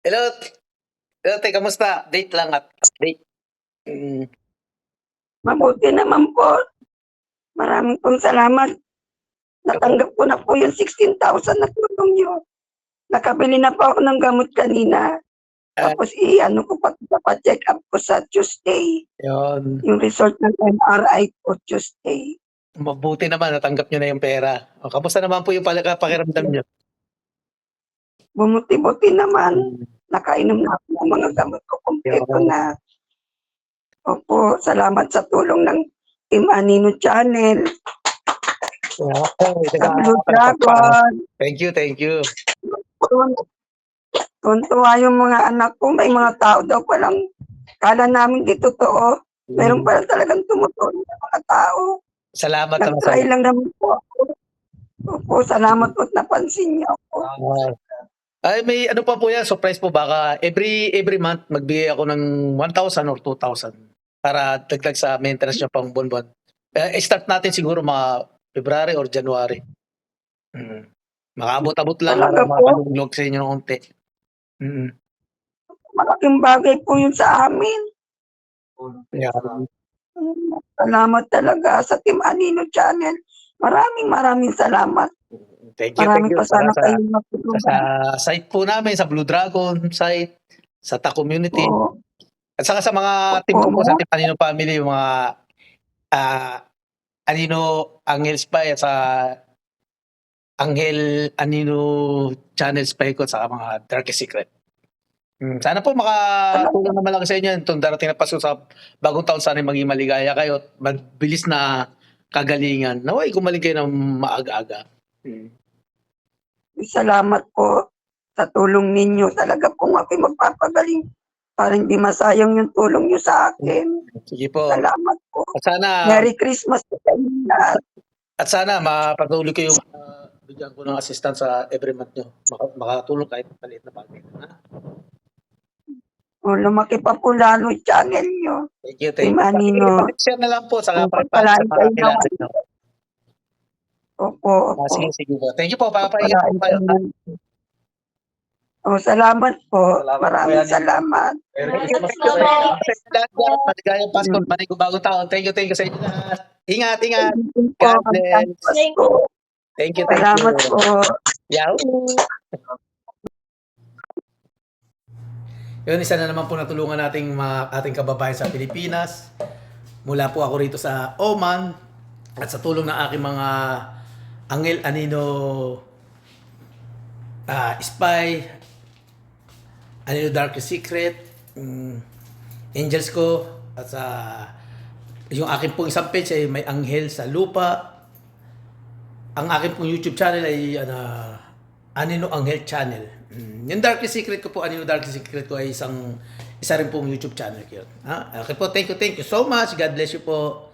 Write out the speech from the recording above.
Hello, hello, te, kamusta? Update lang at update. Mm, Mabuti naman po. Maraming pong salamat. Natanggap ko na po yung 16,000 na tulong niyo. Nakabili na po ako ng gamot kanina. ah, Tapos ano ko pa-check up ko sa Tuesday. yun. Yung result ng MRI ko Tuesday. Mabuti naman, natanggap nyo na yung pera. O, kamusta naman po yung pakiramdam nyo? Bumuti-buti naman. Mm, Nakainom na ako ng mga gamot ko. Kompleto yun. na. Opo, salamat sa tulong ng Team Anino Channel. Okay, Sa Blue Dragon. Thank you, thank you. Tuntua yung mga anak ko. May mga tao daw palang kala namin di totoo. Meron pala talagang tumutulong ng mga tao. Salamat naman sa Nag-try lang naman po ako. Opo, salamat po at napansin niyo ako. Ay, may ano pa po yan, surprise po. Baka every month magbigay ako ng 1,000 or 2,000 para dagdag sa maintenance nyo pang buwan-buwan. Start natin siguro mga February or January. Makaabot-abot lang Talaga para po? makalunglog sa inyo ng konti. Malaking bagay po yun sa amin. Yeah. Salamat talaga sa Team Anino Channel. Maraming salamat. Thank you, Marami pa sana sa kayong matulungan site po namin, sa Blue Dragon site, sa Ta Community. po. At saka sa mga team ko po, sa Team Anino Family, yung mga Anino Angel Spy at sa Angel Anino Channel Spy ko, sa mga Darkest Secret. Sana po makatulong na malaki sa inyo itong darating na Pasko sa bagong taon. Sana maging maligaya kayo at mabilis na kagalingan. Naway, gumaling kayo ng maaga-aga. Salamat po sa tulong ninyo. Talaga pong ako'y magpapagaling para hindi masayang yung tulong nyo sa akin. Sige po. Salamat po. At sana, Merry Christmas po sa inyo lahat. at sana mapatuloy kayo bigyan ko ng assistance sa every month nyo. Makatulong kahit maliit na bagay. Lumaki pa po lalo yung channel nyo. Thank you. Team Anino. Share na lang po sa Pagpalaan kayo naman. Opo. Sige po. Thank you po. Papaingat po kayo. Salamat po. Maraming salamat. Maligayang Pasko, bagong taon. Thank you sa inyo lahat. Ingat. God God bless. Thank you. Salamat po. Yahoo! Yun, isa na naman po natulungan ating kababayan sa Pilipinas. Mula po ako rito sa Oman at sa tulong ng aking mga Angel Anino Spy, Anino Darkest Secret, Angels ko, at sa yung aking pong isang page ay may Anghel sa Lupa. Ang aking pong YouTube channel ay Anino Anghel Channel. Yung Darkest Secret ko po, Anino Darkest Secret ko ay isa rin pong YouTube channel ko. Okay po, thank you so much. God bless you po.